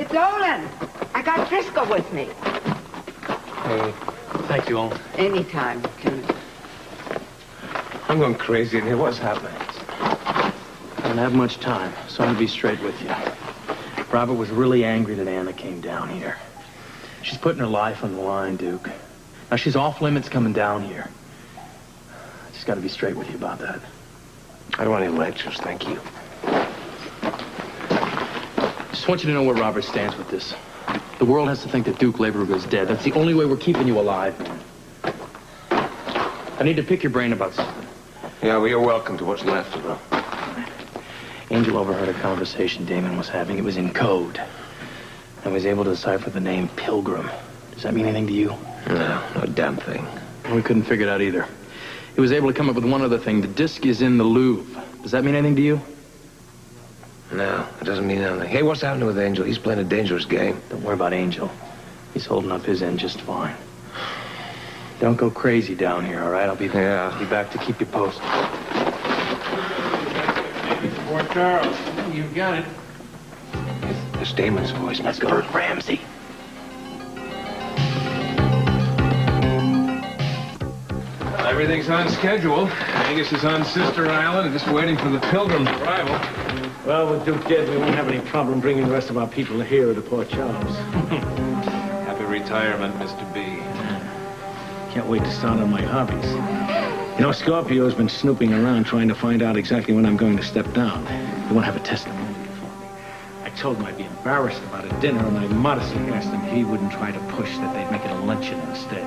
It's Olin. I got Driscoll with me. Hey, thank you, Olin. Anytime, Jim. I'm going crazy in here. What's happening? I don't have much time, so I'm gonna be straight with you. Robert was really angry that Anna came down here. She's putting her life on the line, Duke. Now, she's off limits coming down here. I just gotta be straight with you about that. I don't want any lectures, thank you. Just want you to know where Robert stands with this. The world has to think that Duke Lavery is dead. That's the only way we're keeping you alive, man. I need to pick your brain about something. Yeah, well, you're welcome to what's left of them. Angel overheard a conversation Damon was having. It was in code. I was able to decipher the name Pilgrim. Does that mean anything to you? No, no damn thing. We couldn't figure it out either. He was able to come up with one other thing. The disc is in the Louvre. Does that mean anything to you? No, it doesn't mean anything. Hey, what's happening with Angel? He's playing a dangerous game. Don't worry about Angel. He's holding up his end just fine. Don't go crazy down here, all right? I'll be back to keep you posted. Fort Charles, you've got it. It's Damon's voice. Let's go. Bert Ramsey. Everything's on schedule. Angus is on Sister Island, just waiting for the Pilgrim's arrival. Well, with Duke dead, we won't have any problem bringing the rest of our people here to Port Charles. Happy retirement, Mr. B. Can't wait to start on my hobbies. You know, Scorpio's been snooping around trying to find out exactly when I'm going to step down. He won't have a testimony for me. I told him I'd be embarrassed about a dinner, and I modestly asked him if he wouldn't try to push that they'd make it a luncheon instead.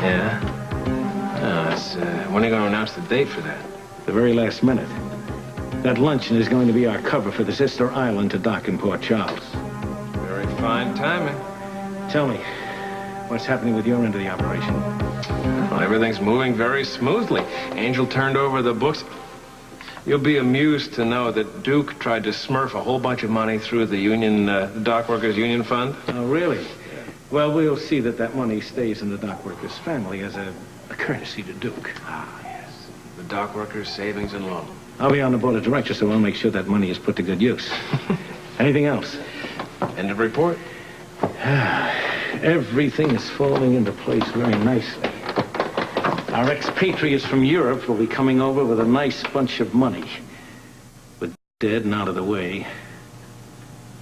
Yeah? When are you going to announce the date for that? The very last minute. That luncheon is going to be our cover for the Sister Island to dock in Port Charles. Very fine timing. Tell me, what's happening with your end of the operation? Well, everything's moving very smoothly. Angel turned over the books. You'll be amused to know that Duke tried to smurf a whole bunch of money through the union, the Dock Workers Union Fund. Oh, really? Well, we'll see that that money stays in the Dock Workers family as a courtesy to Duke. Ah, yes. The Dock Workers Savings and Loan. I'll be on the board of directors, so I'll make sure that money is put to good use. Anything else? End of report. Everything is falling into place very nicely. Our expatriates from Europe will be coming over with a nice bunch of money. With dead and out of the way,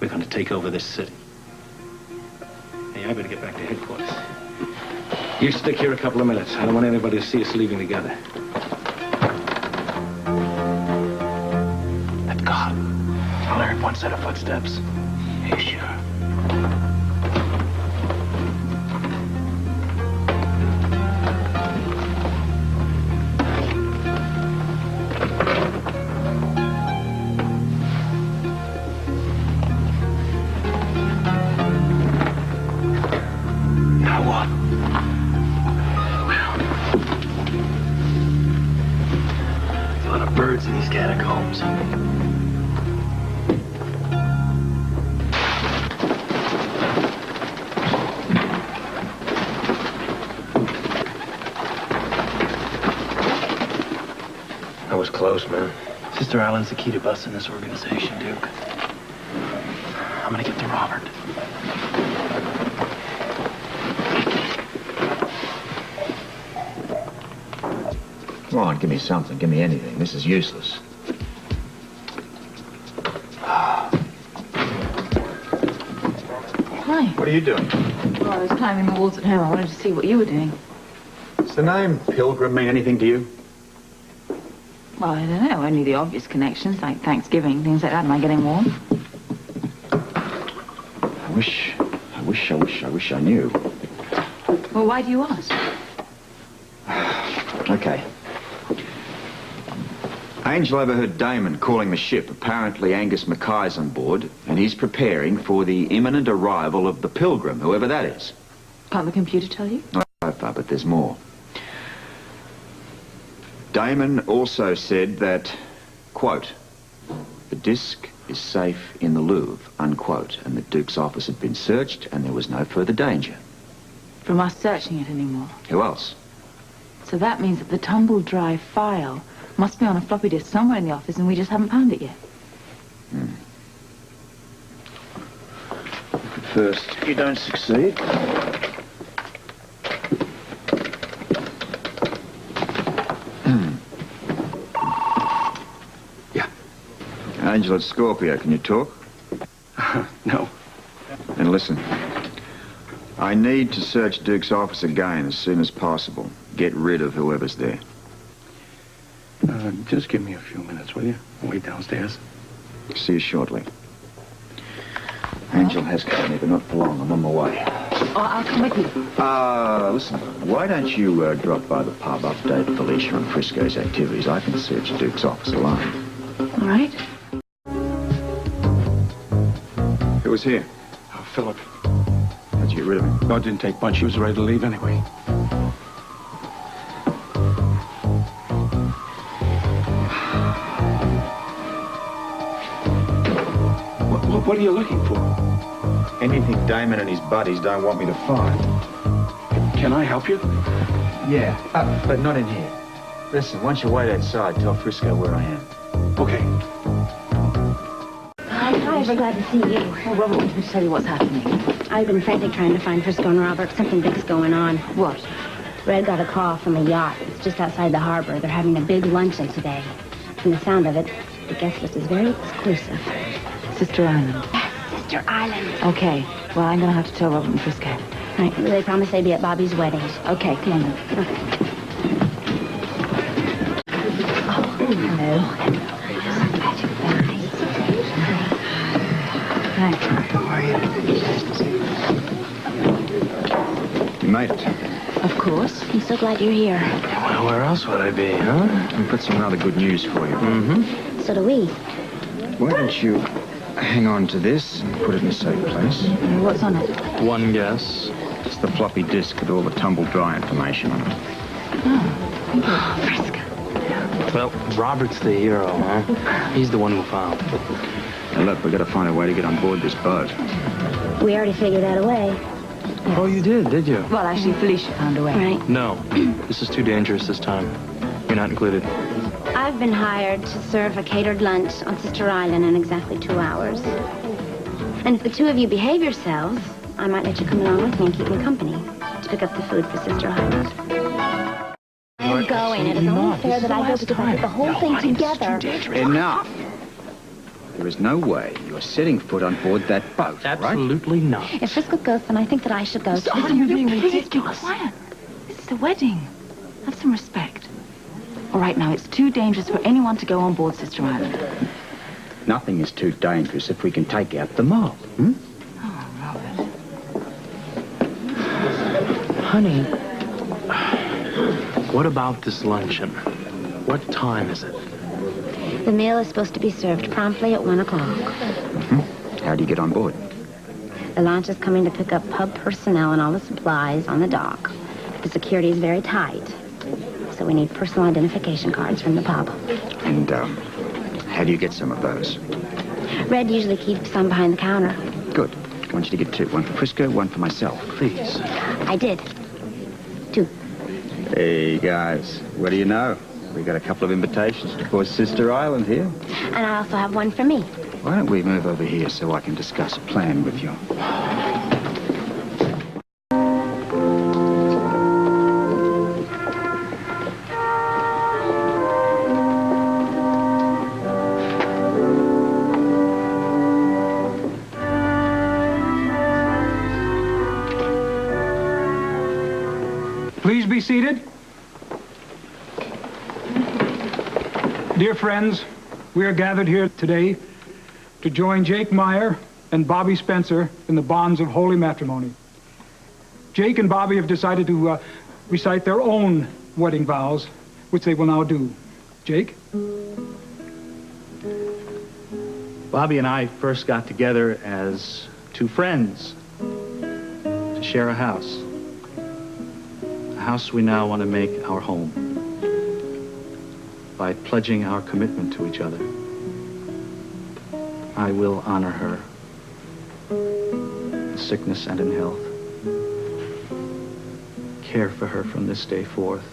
we're going to take over this city. Hey, I better get back to headquarters. You stick here a couple of minutes. I don't want anybody to see us leaving together. Let go. I'll hear one set of footsteps. Hey, sure. Birds in these catacombs. That was close, man. Sister Island's the key to busting this organization, Duke. I'm gonna get to Robert. Come on, give me something. Give me anything. This is useless. Hi. What are you doing? Well, I was climbing the walls at home. I wanted to see what you were doing. Does the name Pilgrim mean anything to you? Well, I don't know. Only the obvious connections, like Thanksgiving, things like that. Am I getting warm? I wish I knew. Well, why do you ask? Okay. Angel overheard Damon calling the ship. Apparently Angus Mackay's on board, and he's preparing for the imminent arrival of the Pilgrim, whoever that is. Can't the computer tell you? So far, but there's more. Damon also said that, quote, the disc is safe in the Louvre, unquote, and the Duke's office had been searched and there was no further danger. From us searching it anymore. Who else? So that means that the tumble dry file must be on a floppy disk somewhere in the office and we just haven't found it yet. first you don't succeed. Yeah. Angel at Scorpio, can you talk? No. Then listen. I need to search Duke's office again as soon as possible. Get rid of whoever's there. Just give me a few minutes, will you? I'll wait downstairs. See you shortly. Angel has company, but not for long. I'm on my way. Oh, I'll come with you. Listen, why don't you drop by the pub, update Felicia on Frisco's activities? I can search Duke's office alone. All right. Who was here? Oh, Philip. How'd you get rid of him? No, it didn't take much. He was ready to leave anyway. What are you looking for? Anything Damon and his buddies don't want me to find. Can I help you? Yeah, but not in here. Listen, once you wait outside, tell Frisco where I am. Okay. Hi, we're glad to see you. Oh, Robert wants me to tell you what's happening. I've been frantic trying to find Frisco and Robert. Something big's going on. What? Red got a call from a yacht. It's just outside the harbor. They're having a big luncheon today. From the sound of it, the guest list is very exclusive. Sister Island. Sister Island. Okay. Well, I'm going to have to tell Robert and Frisco. Right. They promised they'd be at Bobby's wedding. Okay, come on then. Okay. Oh, hello. Thanks. You made it. Of course. I'm so glad you're here. Well, where else would I be, huh? We've got some rather good news for you. Mm-hmm. So do we. Why don't you hang on to this and put it in a safe place? What's on it? One guess. It's the floppy disk with all the tumbled dry information on it. Frisco. Well, Robert's the hero, huh? He's the one who found. Now look, we've got to find a way to get on board this boat. We already figured out a way. Oh, you did you? Well, actually, Felicia found a way. Right. No. This is too dangerous this time. You're not included. I've been hired to serve a catered lunch on Sister Island in exactly 2 hours. And if the two of you behave yourselves, I might let you come along with me and keep me company to pick up the food for Sister Island. I'm going. It is only fair that I go because I put the whole thing together. Enough! There is no way you are setting foot on board that boat, right? Absolutely not. If Frisco goes, then I think that I should go. Oh, you're being ridiculous. Be quiet. This is a wedding. Have some respect. All right, now, it's too dangerous for anyone to go on board Sister Island. Nothing is too dangerous if we can take out the mob, hmm? Oh, Robert. Honey, what about this luncheon? What time is it? The meal is supposed to be served promptly at 1 o'clock. How do you get on board? The launch is coming to pick up pub personnel and all the supplies on the dock. The security is very tight, so we need personal identification cards from the pub. And, how do you get some of those? Red usually keeps some behind the counter. Good. I want you to get 2. 1 for Frisco, 1 for myself. Please. I did. 2. Hey, guys. What do you know? We got a couple of invitations to poor Sister Island here. And I also have one for me. Why don't we move over here so I can discuss a plan with you? Please be seated. Dear friends, we are gathered here today to join Jake Meyer and Bobby Spencer in the bonds of holy matrimony. Jake and Bobby have decided to recite their own wedding vows, which they will now do. Jake? Bobby and I first got together as 2 friends to share a house. A house we now want to make our home by pledging our commitment to each other. I will honor her in sickness and in health, care for her from this day forth,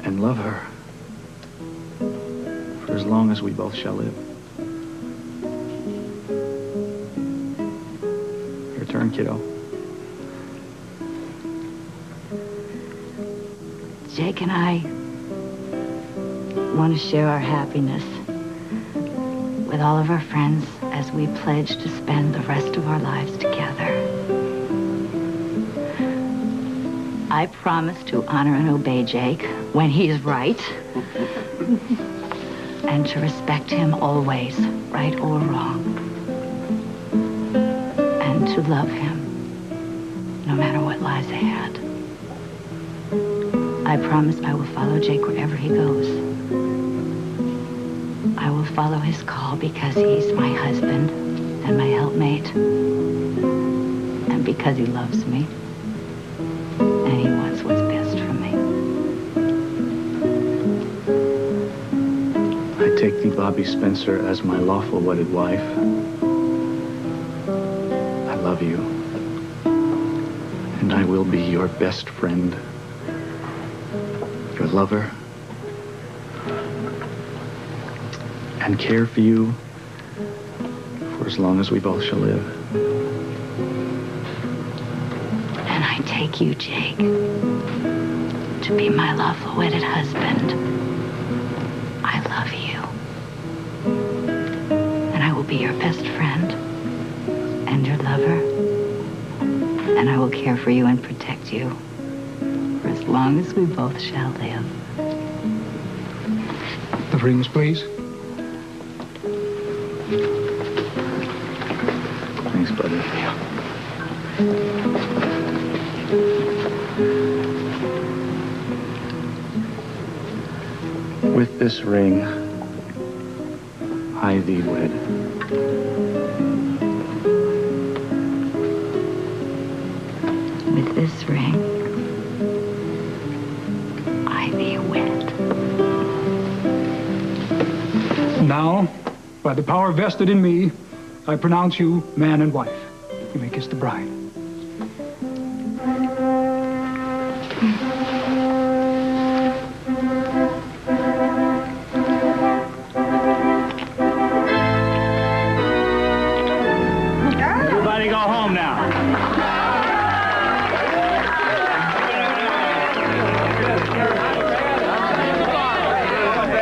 and love her for as long as we both shall live. kiddo. Jake and I want to share our happiness with all of our friends as we pledge to spend the rest of our lives together. I promise to honor and obey Jake when he is right, and to respect him always, right or wrong, and to love him no matter what lies ahead. I promise I will follow Jake wherever he goes. I will follow his call because he's my husband and my helpmate, and because he loves me, and he wants what's best for me. I take thee, Bobby Spencer, as my lawful wedded wife. I love you, and I will be your best friend, your lover, and care for you for as long as we both shall live. And I take you, Jake, to be my lawful wedded husband. I love you. And I will be your best friend and your lover. And I will care for you and protect you for as long as we both shall live. The rings, please. Thanks, buddy. With this ring, I thee wed. With this ring, I thee wed. Now, by the power vested in me, I pronounce you man and wife. You may kiss the bride. Everybody go home now.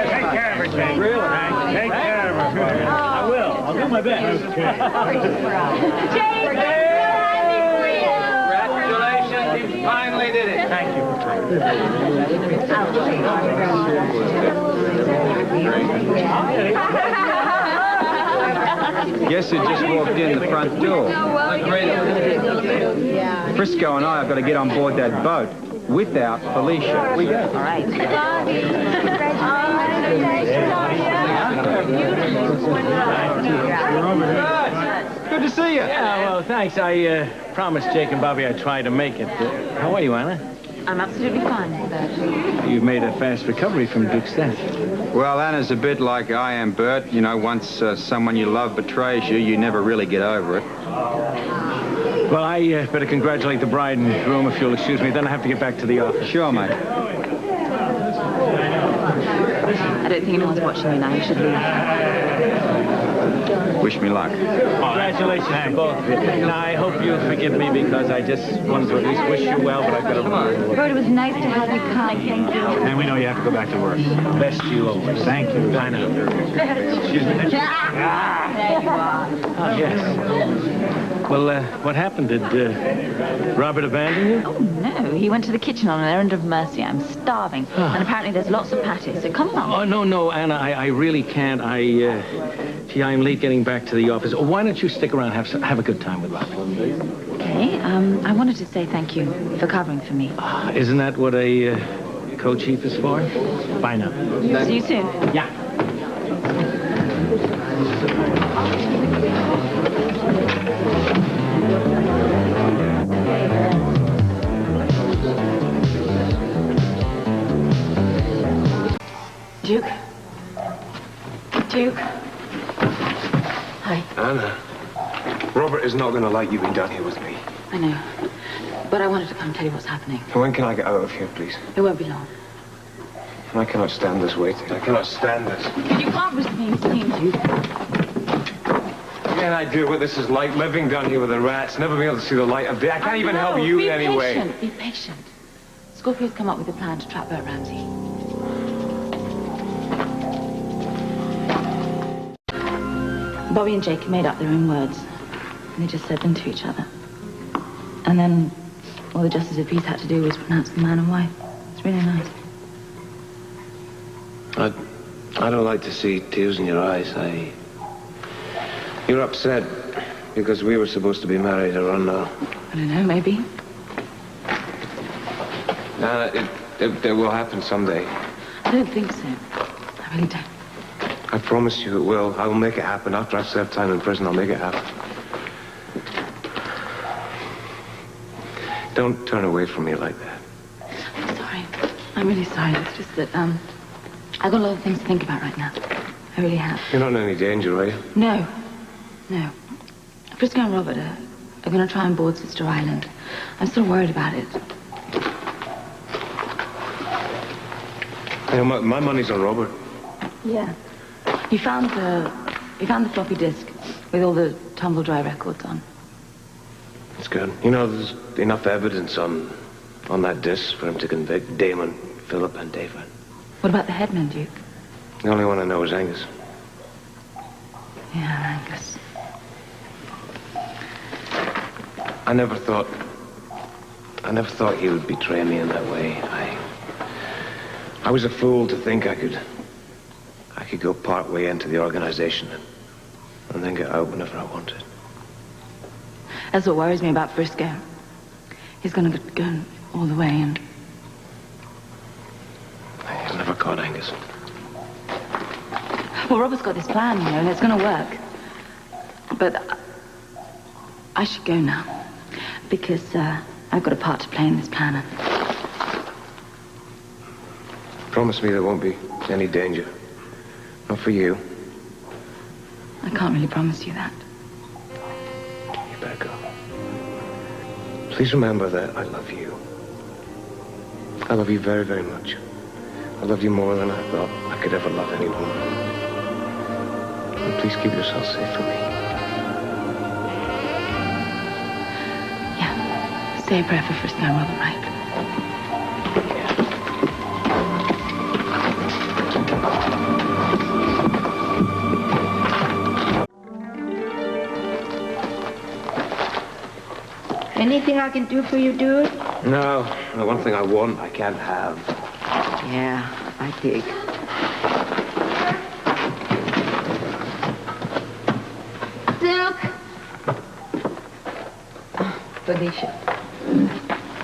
Take care of her, Jake. Really? Take care of her. I will. I'll do my best. Congratulations, he finally did it. Thank you. Guess who just walked in the front door? Frisco and I have got to get on board that boat without Felicia. All right. Good to see you. Yeah, well, thanks. I promised Jake and Bobby I'd try to make it. How are you, Anna? I'm absolutely fine. You've made a fast recovery from Duke's death. Well, Anna's a bit like I am, Bert. You know, once someone you love betrays you, you never really get over it. Well, I better congratulate the bride and groom, if you'll excuse me. Then I have to get back to the office. Sure, mate. I don't think anyone's watching you now. You should leave. Wish me luck. Congratulations to both of you. Now, I hope you forgive me because I just wanted to at least wish you well, but I've got to... Bert, it was nice to have you come. Thank you. And we know you have to go back to work. Best to you always. Thank you. I know. Excuse me. There you are. Oh, yes. Well, what happened? Did Robert abandon you? Oh, no. He went to the kitchen on an errand of mercy. I'm starving. And apparently there's lots of patties, so come along. Oh, no, Anna, I really can't. Gee, I'm late getting back to the office. Oh, why don't you stick around and have a good time with Robert? Okay. I wanted to say thank you for covering for me. Isn't that what a co-chief is for? Bye now. See you soon. Yeah. Duke. Duke. Hi. Anna, Robert is not going to like you being down here with me. I know. But I wanted to come tell you what's happening. When can I get out of here, please? It won't be long. I cannot stand this waiting. I cannot stand this. You can't risk being seen, Duke. any idea what this is like, living down here with the rats, never being able to see the light of day. I can't even help you in any way. Be patient. Scorpio's come up with a plan to trap Bert Ramsey. Bobby and Jake made up their own words. And they just said them to each other. And then all the Justice of Peace had to do was pronounce them man and wife. It's really nice. I don't like to see tears in your eyes. You're upset because we were supposed to be married around now. I don't know, maybe. It will happen someday. I don't think so. I really don't. I promise you it will. I will make it happen. After I've served time in prison, I'll make it happen. Don't turn away from me like that. I'm sorry. I'm really sorry. It's just that, I've got a lot of things to think about right now. I really have. You're not in any danger, are you? No. No. Frisco and Robert are going to try and board Sister Island. I'm still worried about it. You know, my money's on Robert. Yeah. You found the floppy disk with all the tumble dry records on. It's good. You know, there's enough evidence on that disc for him to convict Damon, Philip, and David. What about the headman, Duke? The only one I know is Angus. Yeah, Angus. I never thought he would betray me in that way. I was a fool to think I could go part way into the organization and then get out whenever I wanted. That's what worries me about Frisco. He's gonna go all the way and... I've never caught Angus. Well, Robert's got this plan, you know, and it's gonna work. But I should go now. Because, I've got a part to play in this plan. Promise me there won't be any danger. Not for you. I can't really promise you that. You better go. Please remember that I love you. I love you very, very much. I love you more than I thought I could ever love any woman. And please keep yourself safe from me. Yeah. Say a prayer for Frisco and Robert, right? Anything I can do for you, dude? No. The one thing I want, I can't have. Yeah, I dig. Duke! Felicia.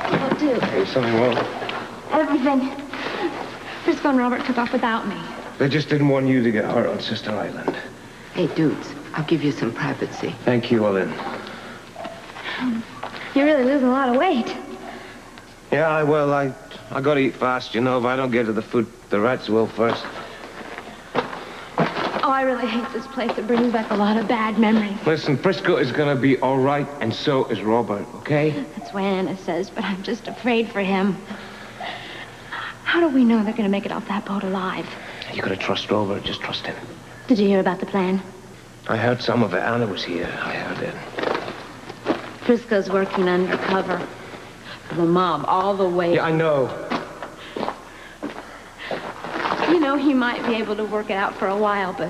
Oh, Duke. Hey, something wrong? Everything. Frisco and Robert took off without me. They just didn't want you to get hurt on Sister Island. Hey, dudes, I'll give you some privacy. Thank you, Ellen. You're really losing a lot of weight. Yeah, I gotta eat fast, you know. If I don't get to the food, the rats will first. Oh, I really hate this place. It brings back a lot of bad memories. Listen, Frisco is gonna be all right, and so is Robert, okay? That's what Anna says, but I'm just afraid for him. How do we know they're going to make it off that boat alive? You gotta trust Robert. Just trust him. Did you hear about the plan? I heard some of it. Anna was here. I heard it. Frisco's working undercover for the mob all the way. Yeah, I know. You know, he might be able to work it out for a while, but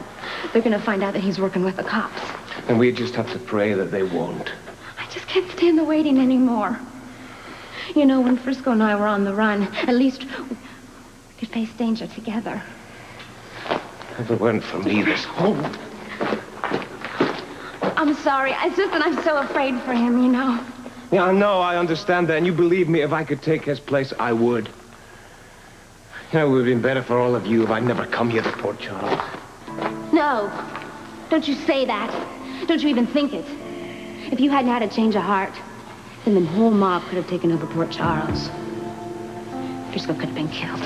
they're going to find out that he's working with the cops. And we just have to pray that they won't. I just can't stand the waiting anymore. You know, when Frisco and I were on the run, at least we could face danger together. If it weren't for me, this whole... I'm sorry. It's just that I'm so afraid for him, you know. Yeah, I know. I understand that. And you believe me, if I could take his place, I would. You know, it would have been better for all of you if I'd never come here to Port Charles. No. Don't you say that. Don't you even think it. If you hadn't had a change of heart, then the whole mob could have taken over Port Charles. Frisco could have been killed.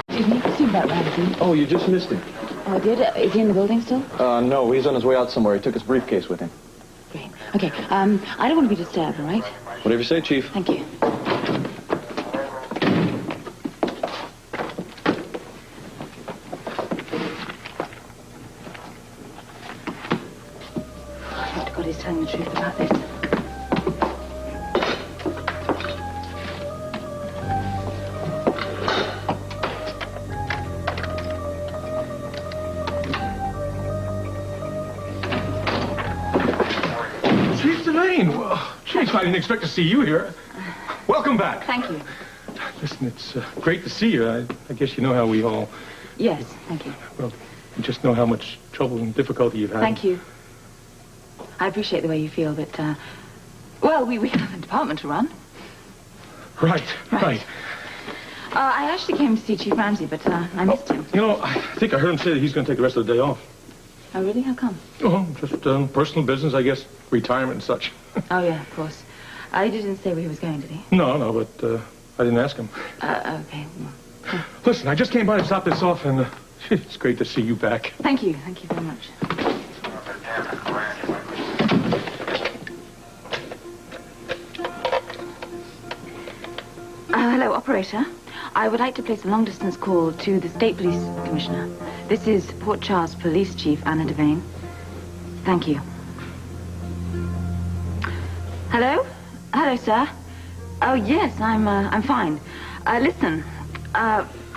Did you see that Ramsey? Oh, you just missed him. Oh, I did? Is he in the building still? No, he's on his way out somewhere. He took his briefcase with him. Great. Okay, I don't want to be disturbed, all right? Whatever you say, Chief. Thank you. telling the truth about this. Chief Devane. Well, Chief, I didn't expect to see you here. Welcome back. Thank you. Listen, it's great to see you. I guess you know how we all... Yes, thank you. Well, you just know how much trouble and difficulty you've had. Thank you. I appreciate the way you feel, but, well, we have a department to run. Right. I actually came to see Chief Ramsey, but I missed him. You know, I think I heard him say that he's going to take the rest of the day off. Oh, really? How come? Oh, just personal business, I guess. Retirement and such. Oh, yeah, of course. He didn't say where he was going, did he? No, but I didn't ask him. Okay. Well, Listen, I just came by to stop this off, and it's great to see you back. thank you very much. Hello, operator. I would like to place a long-distance call to the State Police Commissioner. This is Port Charles Police Chief Anna Devane. Thank you. Hello? Hello, sir. Oh, yes, I'm fine. Listen,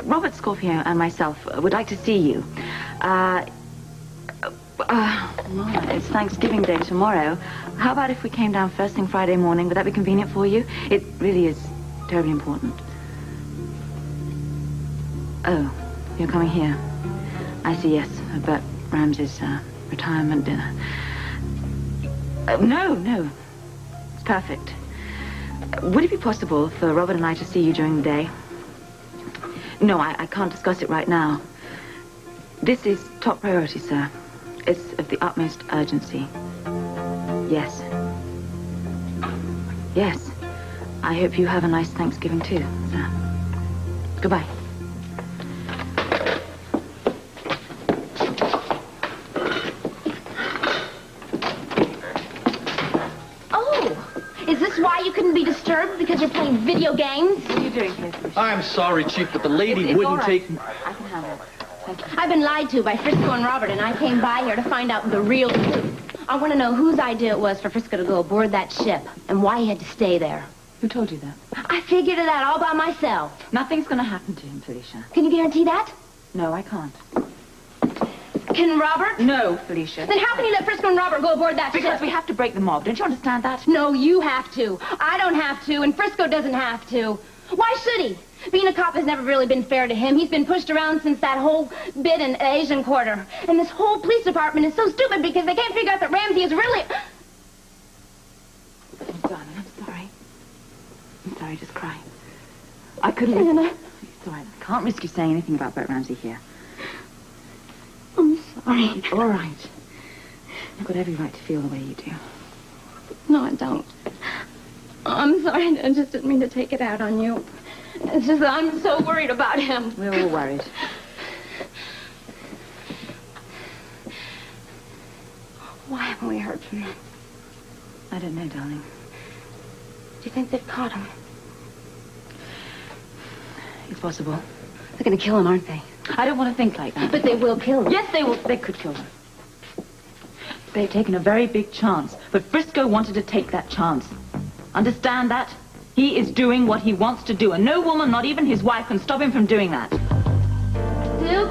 Robert Scorpio and myself would like to see you. Well, it's Thanksgiving Day tomorrow. How about if we came down first thing Friday morning? Would that be convenient for you? It really is terribly important. Oh, you're coming here. I see, yes. Bert Ramsey's retirement dinner. No. It's perfect. Would it be possible for Robert and I to see you during the day? No, I can't discuss it right now. This is top priority, sir. It's of the utmost urgency. Yes. Yes. I hope you have a nice Thanksgiving too, sir. Goodbye. Is this why you couldn't be disturbed? Because you're playing video games? What are you doing here, Felicia? I'm sorry, Chief, but the lady It's all wouldn't right. take... I can handle it. Thank you. I've been lied to by Frisco and Robert, and I came by here to find out the real truth. I want to know whose idea it was for Frisco to go aboard that ship and why he had to stay there. Who told you that? I figured it out all by myself. Nothing's going to happen to him, Felicia. Can you guarantee that? No, I can't. Can Robert? No, Felicia. Then how can you let Frisco and Robert go aboard that Because ship? we have to break the mob. Don't you understand that? No, you have to. I don't have to, and Frisco doesn't have to. Why should he? Being a cop has never really been fair to him. He's been pushed around since that whole bit in Asian Quarter. And this whole police department is so stupid because they can't figure out that Ramsey is really... Oh, darling, I'm sorry. I'm sorry, just cry. I couldn't... Anna. It's all right. I can't risk you saying anything about Bert Ramsey here. I'm sorry. It's all right. You've got every right to feel the way you do. No, I don't. I'm sorry. I just didn't mean to take it out on you. It's just that I'm so worried about him. We're all worried. Why haven't we heard from them? I don't know, darling. Do you think they've caught him? It's possible. They're going to kill him, aren't they? I don't want to think like that. But they will kill him. Yes, they will. They could kill him. They've taken a very big chance, but Frisco wanted to take that chance. Understand that? He is doing what he wants to do, and no woman, not even his wife, can stop him from doing that. Duke?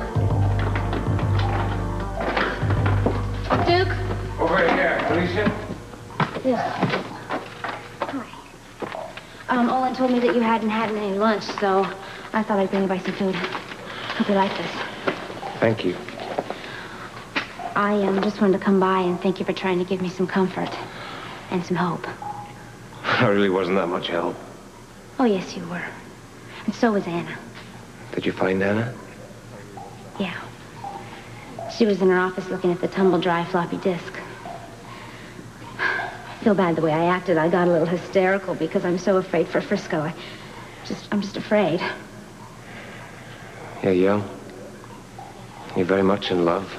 Duke? Over here, Felicia. Yes. Hi. Olin told me that you hadn't had any lunch, so I thought I'd bring you by some food. Hope you like this. Thank you. I just wanted to come by and thank you for trying to give me some comfort and some hope. I really wasn't that much help. Oh, yes, you were. And so was Anna. Did you find Anna? Yeah. She was in her office looking at the tumble-dry floppy disk. I feel bad the way I acted. I got a little hysterical because I'm so afraid for Frisco. I'm just afraid. You're young. You're very much in love.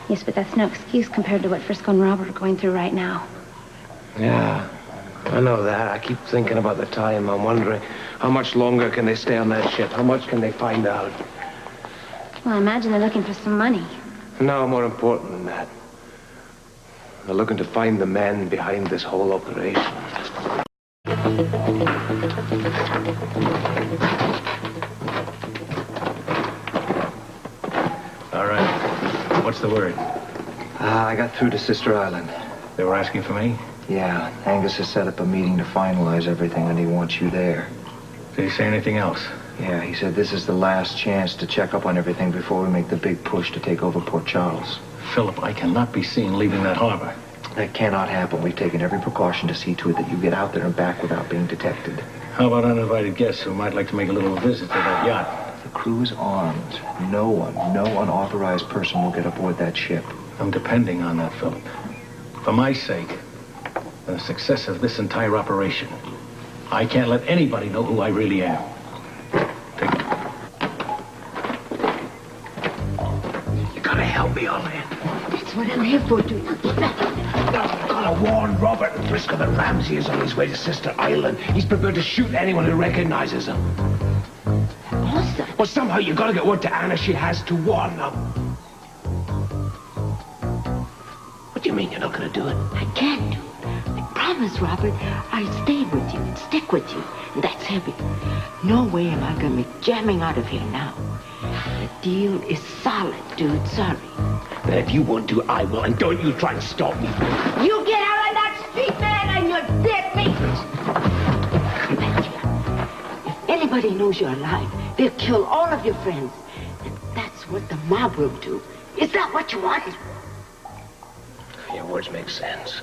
Yes, but that's no excuse compared to what Frisco and Robert are going through right now. Yeah, I know that. I keep thinking about the time. I'm wondering how much longer can they stay on that ship? How much can they find out? Well, I imagine they're looking for some money. No, more important than that. They're looking to find the men behind this whole operation. All right. What's the word? I got through to Sister Island. They were asking for me? Yeah, Angus has set up a meeting to finalize everything, and he wants you there. Did he say anything else? Yeah, he said this is the last chance to check up on everything before we make the big push to take over Port Charles. Philip, I cannot be seen leaving that harbor. That cannot happen. We've taken every precaution to see to it that you get out there and back without being detected. How about uninvited guests who might like to make a little visit to that yacht? The crew is armed. No unauthorized person will get aboard that ship. I'm depending on that, Philip. For my sake, and the success of this entire operation, I can't let anybody know who I really am. Take it. You gotta help me, Orlando. That's what I'm here for, dude. I've gotta warn Robert Briscoe that Ramsey is on his way to Sister Island. He's prepared to shoot anyone who recognizes him. Awesome. Well, somehow you gotta get word to Anna. She has to warn them. What do you mean you're not gonna do it? I can't, dude. I promise, Robert, I'll stay with you and stick with you. And that's heavy. No way am I gonna be jamming out of here now. The deal is solid, dude. Sorry. But if you won't do it, I will. And don't you try and stop me. You get out of that street, man, and you're dead meat. If anybody knows you're alive, they'll kill all of your friends. And that's what the mob will do. Is that what you want? Your words make sense.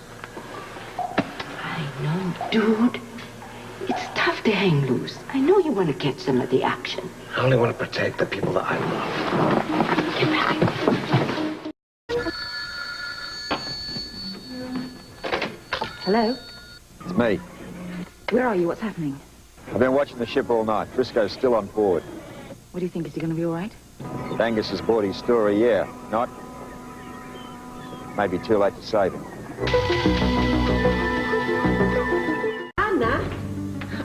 I know, dude. It's tough to hang loose. I know you want to catch some of the action. I only want to protect the people that I love. Get back. Hello? It's me. Where are you? What's happening? I've been watching the ship all night. Briscoe's still on board. What do you think? Is he going to be all right? If Angus has bought his story, yeah. Not, maybe too late to save him. Anna,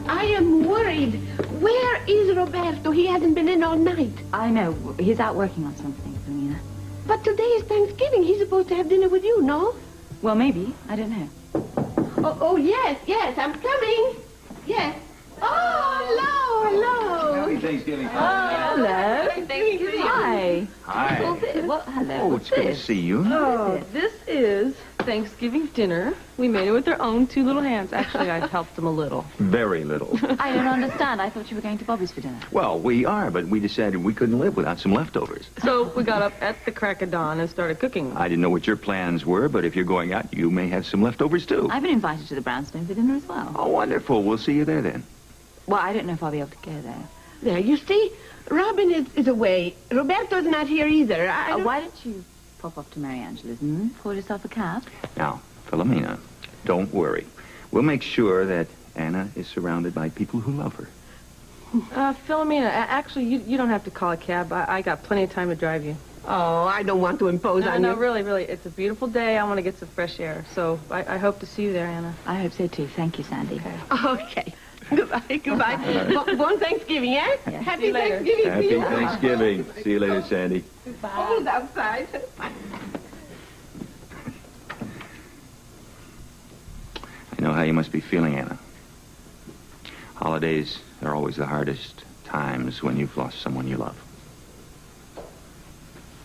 I am worried. Where is Roberto? He hasn't been in all night. I know. He's out working on something, Selena. But today is Thanksgiving. He's supposed to have dinner with you, no? Well, maybe. I don't know. Oh, yes, I'm coming. Yes. Oh, hello. Happy Thanksgiving. Oh, hello. Thanksgiving. Hi. Hi. What? Hello. Oh, it's good to see you. Oh, this is Thanksgiving dinner. We made it with our own two little hands. Actually, I've helped them a little. Very little. I don't understand. I thought you were going to Bobby's for dinner. Well, we are, but we decided we couldn't live without some leftovers. So we got up at the crack of dawn and started cooking. I didn't know what your plans were, but if you're going out, you may have some leftovers, too. I've been invited to the Brownstone for dinner as well. Oh, wonderful. We'll see you there, then. Well, I don't know if I'll be able to go there. There, you see, Robin is away. Roberto's not here either. Why don't you pop up to Mary Angela's and call yourself a cab? Now, Philomena, don't worry. We'll make sure that Anna is surrounded by people who love her. Philomena, actually, you don't have to call a cab. I got plenty of time to drive you. Oh, I don't want to impose on No, you. really. It's a beautiful day. I want to get some fresh air. So I hope to see you there, Anna. I hope so, too. Thank you, Sandy. Okay. Goodbye. Bon Thanksgiving, eh? Yeah. Happy See you later. Thanksgiving to Happy you. Thanksgiving. See you later, Sandy. Cold outside. I know how you must be feeling, Anna. Holidays are always the hardest times when you've lost someone you love.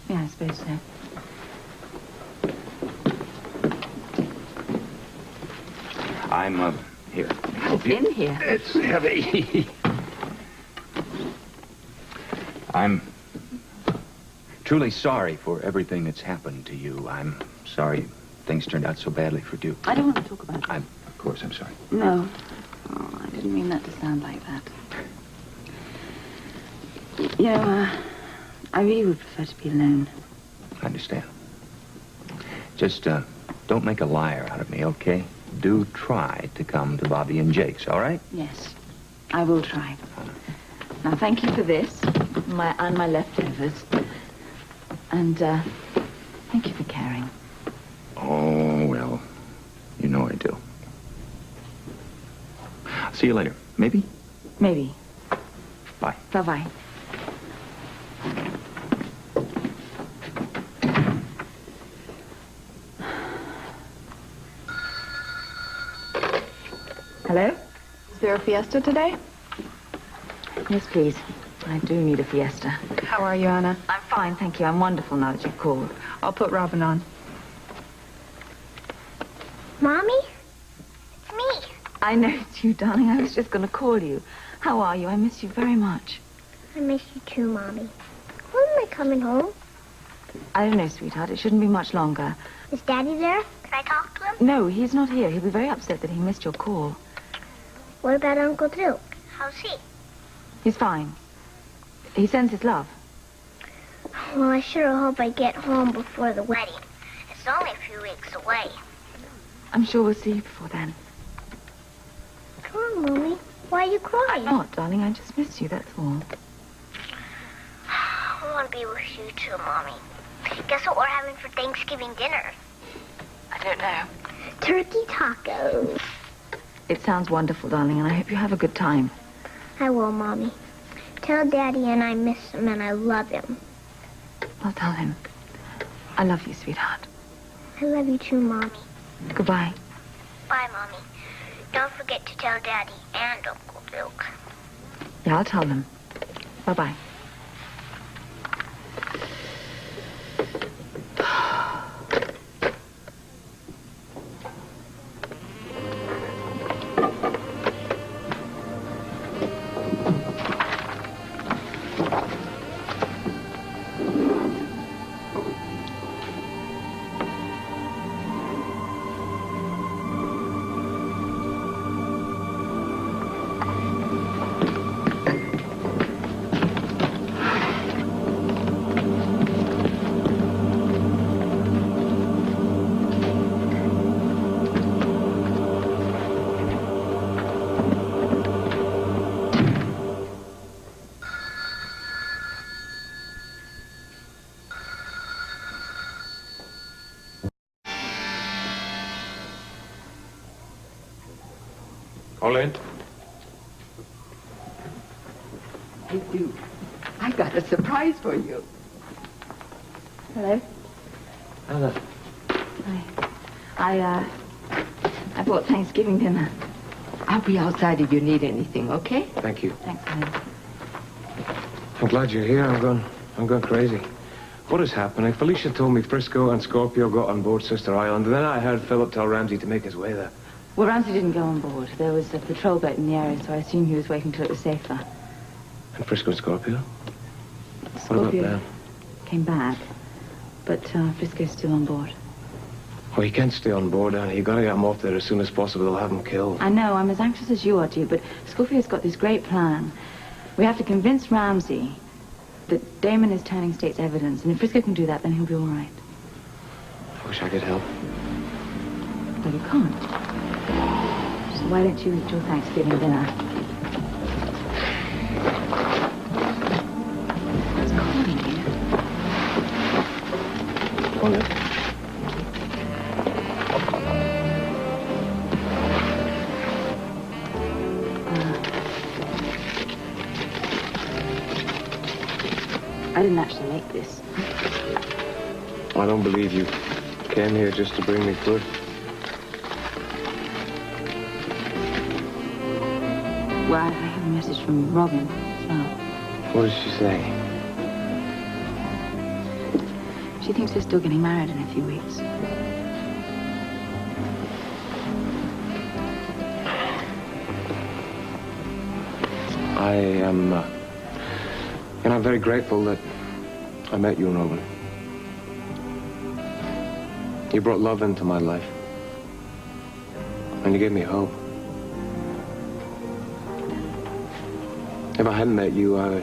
Yeah, I suppose so. I'm, here. It's in here. It's heavy. I'm truly sorry for everything that's happened to you. I'm sorry things turned out so badly for Duke. I don't want to talk about it. Of course, I'm sorry. No. Oh, I didn't mean that to sound like that. You know, I really would prefer to be alone. I understand. Just, don't make a liar out of me, okay? Do try to come to Bobby and Jake's, all right? Yes, I will try. Now, thank you for this, and my leftovers. And, thank you for caring. Oh, well, you know I do. See you later. Maybe? Maybe. Bye. Bye-bye. Hello? Is there a fiesta today? Yes, please. I do need a fiesta. How are you, Anna? I'm fine, thank you. I'm wonderful now that you've called. I'll put Robin on. Mommy? It's me. I know it's you, darling. I was just going to call you. How are you? I miss you very much. I miss you too, Mommy. When am I coming home? I don't know, sweetheart. It shouldn't be much longer. Is Daddy there? Can I talk to him? No, he's not here. He'll be very upset that he missed your call. What about Uncle Duke? How's he? He's fine. He sends his love. Well, I sure hope I get home before the wedding. It's only a few weeks away. I'm sure we'll see you before then. Come on, Mommy. Why are you crying? I'm not, darling. I just miss you, that's all. I want to be with you too, Mommy. Guess what we're having for Thanksgiving dinner? I don't know. Turkey tacos. It sounds wonderful, darling, and I hope you have a good time. I will, Mommy. Tell Daddy and I miss him and I love him. I'll tell him. I love you, sweetheart. I love you too, Mommy. Goodbye. Bye, Mommy. Don't forget to tell Daddy and Uncle Duke. Yeah, I'll tell them. Bye-bye. Olin? Hey, Duke, I got a surprise for you. Hello? Anna. Hi. I bought Thanksgiving dinner. I'll be outside if you need anything, okay? Thank you. Thanks, honey. I'm glad you're here. I'm going crazy. What is happening? Felicia told me Frisco and Scorpio got on board Sister Island, and then I heard Philip tell Ramsey to make his way there. Well, Ramsey didn't go on board. There was a patrol boat in the area, so I assumed he was waiting till it was safer. And Frisco and Scorpio? Scorpio What about them? came back, but Frisco's still on board. Well, he can't stay on board, Anna. You've got to get him off there as soon as possible. They'll have him killed. I know, I'm as anxious as you are, dear, but Scorpio's got this great plan. We have to convince Ramsey that Damon is turning state's evidence, and if Frisco can do that, then he'll be all right. I wish I could help. But you can't. So why don't you eat your Thanksgiving dinner? It's calling you. Olin? I didn't actually make this. I don't believe you came here just to bring me food. Well, I have a message from Robin as well. What did she say? She thinks we're still getting married in a few weeks. I am, and I'm very grateful that I met you, Robin. You brought love into my life. And you gave me hope. If I hadn't met you, I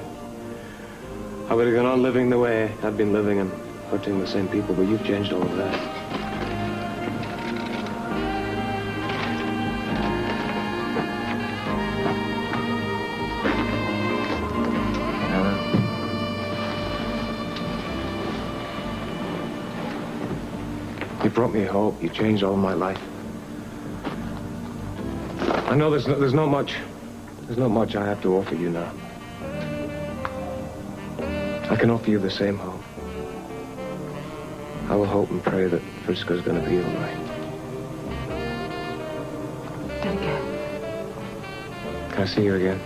would have gone on living the way I've been living and hurting the same people, but you've changed all of that. You brought me hope. You changed all my life. I know there's not much I have to offer you now. I can offer you the same hope. I will hope and pray that Frisco's going to be all right. Let it go. Can I see you again?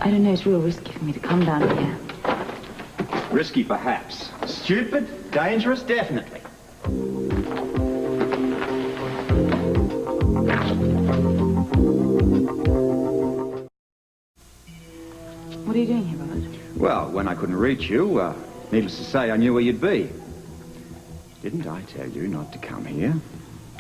I don't know, it's real risky for me to come down here. Risky, perhaps. Stupid? Dangerous? Definitely. What are you doing here, Robert? Well, when I couldn't reach you, needless to say, I knew where you'd be. Didn't I tell you not to come here?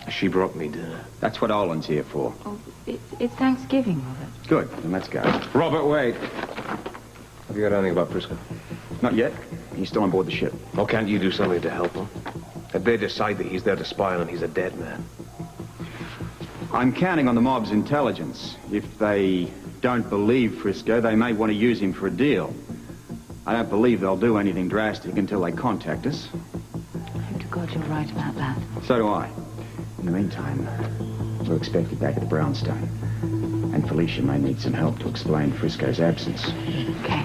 She brought me dinner. That's what Olin's here for. Oh, it's Thanksgiving, Robert. Good, then let's go. Robert, wait. Have you heard anything about Frisco? Not yet. He's still on board the ship. Oh, can't you do something to help him? If they decide that he's there to spy on him, he's a dead man. I'm counting on the mob's intelligence. If they don't believe Frisco, they may want to use him for a deal. I don't believe they'll do anything drastic until they contact us. I hope to God you're right about that. So do I. In the meantime, we're expected back at the Brownstone. And Felicia may need some help to explain Frisco's absence. Okay.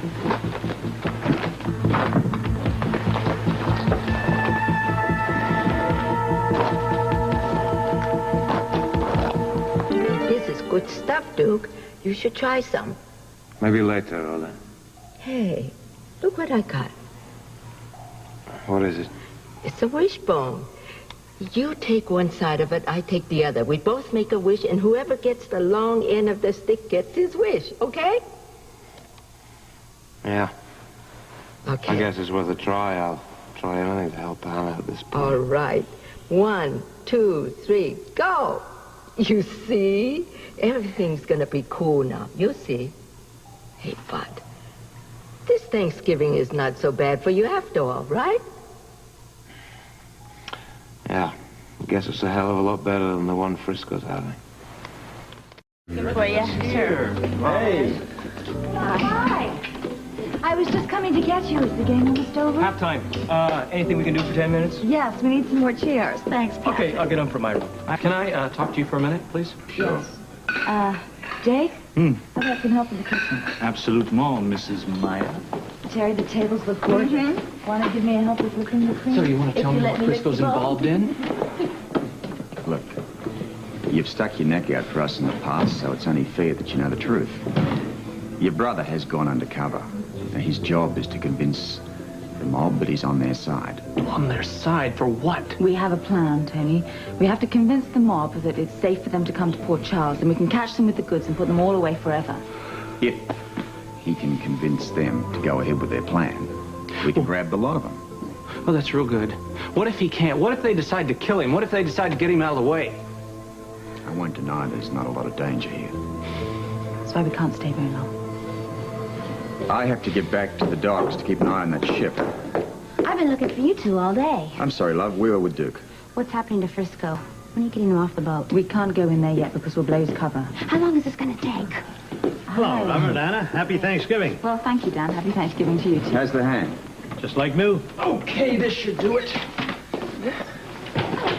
This is good stuff, Duke. You should try some. Maybe later, Ola. Hey, look what I got. What is it? It's a wishbone. You take one side of it, I take the other. We both make a wish, and whoever gets the long end of the stick gets his wish, okay? Yeah. Okay. I guess it's worth a try. I'll try anything to help Anna at this point. All right. 1, 2, 3, go! You see? Everything's gonna be cool now. You'll see. Hey, Bud. This Thanksgiving is not so bad for you after all, right? Yeah. I guess it's a hell of a lot better than the one Frisco's having. Good for you. Sure. Hey. Hi. I was just coming to get you. Is the game almost over? Halftime. Anything we can do for 10 minutes? Yes, we need some more chairs. Thanks, Patrick. Okay, I'll get them from my room. Can I talk to you for a minute, please? Sure. Jake? How about some help in the kitchen? Absolutement, Mrs. Meyer. Terry, the tables look gorgeous. Want to give me a help with whipping the cream? So you want to tell me what Frisco's involved in? Look, you've stuck your neck out for us in the past, so it's only fair that you know the truth. Your brother has gone undercover. Now, his job is to convince the mob that he's on their side. On their side? For what? We have a plan, Tony. We have to convince the mob that it's safe for them to come to Port Charles, and we can catch them with the goods and put them all away forever. If he can convince them to go ahead with their plan, we can grab the lot of them. Well, that's real good. What if he can't? What if they decide to kill him? What if they decide to get him out of the way? I won't deny there's not a lot of danger here. That's why we can't stay very long. I have to get back to the docks to keep an eye on that ship. I've been looking for you two all day. I'm sorry, love. We were with Duke. What's happening to Frisco? When are you getting him off the boat? We can't go in there yet because we'll blow his cover. How long is this going to take? Hello, Robert, Anna. Happy Thanksgiving. Well, thank you, Dan. Happy Thanksgiving to you, too. How's the hand? Just like new. Okay, this should do it.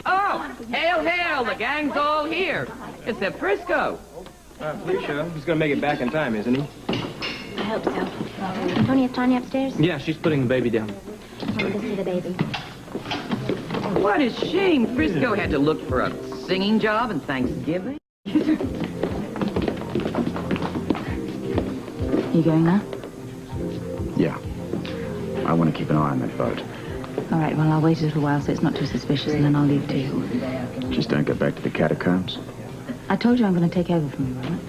Oh, hail, hail, the gang's all here. It's the Frisco. Felicia, he's going to make it back in time, isn't he? I hope so. Tony, is Tanya upstairs? Yeah, she's putting the baby down. I want to see the baby. What a shame Frisco had to look for a singing job in Thanksgiving. You going now? Yeah. I want to keep an eye on that boat. All right, well, I'll wait a little while so it's not too suspicious, and then I'll leave too. Just don't go back to the catacombs. I told you I'm going to take over from you, Robert.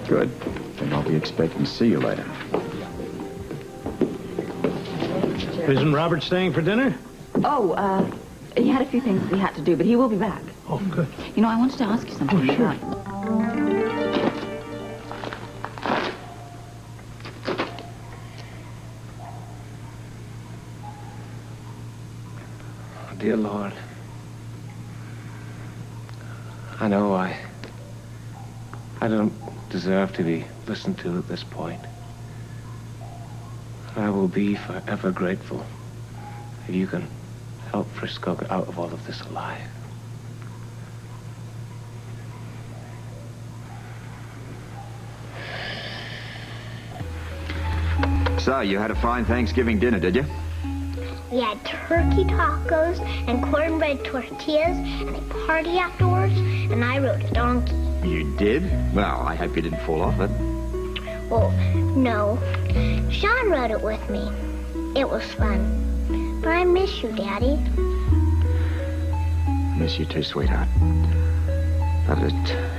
Good. Then I'll be expecting to see you later. Isn't Robert staying for dinner? Oh, he had a few things we had to do, but he will be back. Oh, good. You know, I wanted to ask you something. Oh, sure. Dear Lord, I know I don't deserve to be listened to at this point. I will be forever grateful if you can help Frisco get out of all of this alive. So, you had a fine Thanksgiving dinner, did you? We had turkey tacos and cornbread tortillas and a party afterwards, and I rode a donkey. You did? Well, I hope you didn't fall off it. Well, no. Sean wrote it with me. It was fun. But I miss you, Daddy. I miss you too, sweetheart. But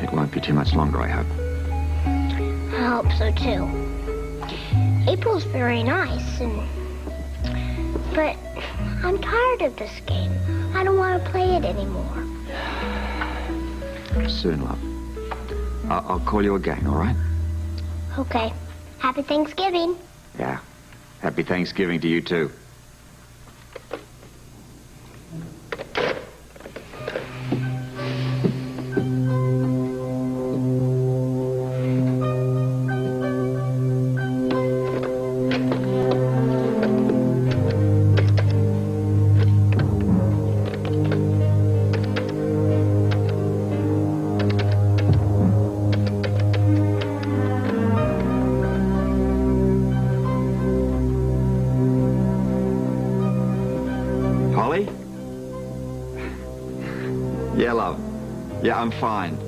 it won't be too much longer, I hope. I hope so, too. April's very nice, but I'm tired of this game. I don't want to play it anymore. Soon, love. I'll call you again, all right? Okay. Happy Thanksgiving. Yeah. Happy Thanksgiving to you, too. Holly? Yeah, love. Yeah, I'm fine.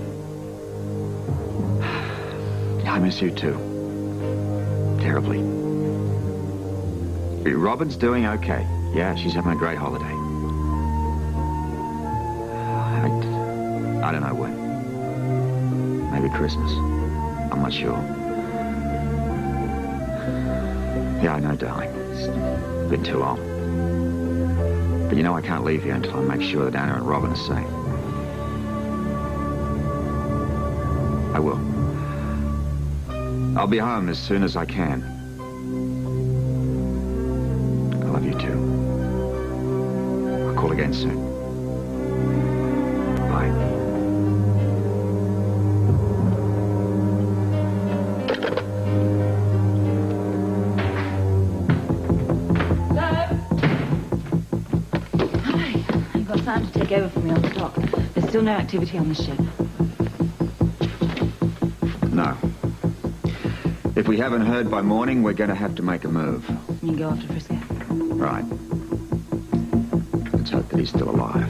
I miss you too. Terribly. Robin's doing okay. Yeah, she's having a great holiday. I don't know when. Maybe Christmas. I'm not sure. Yeah, I know, darling. It's been too long. But you know I can't leave here until I make sure that Anna and Robin are safe. I will. I'll be home as soon as I can. I love you too. I'll call again soon. Bye. Time to take over from me on the dock. There's still no activity on the ship. No. If we haven't heard by morning, we're going to have to make a move. You can go after Frisco. Right. Let's hope that he's still alive.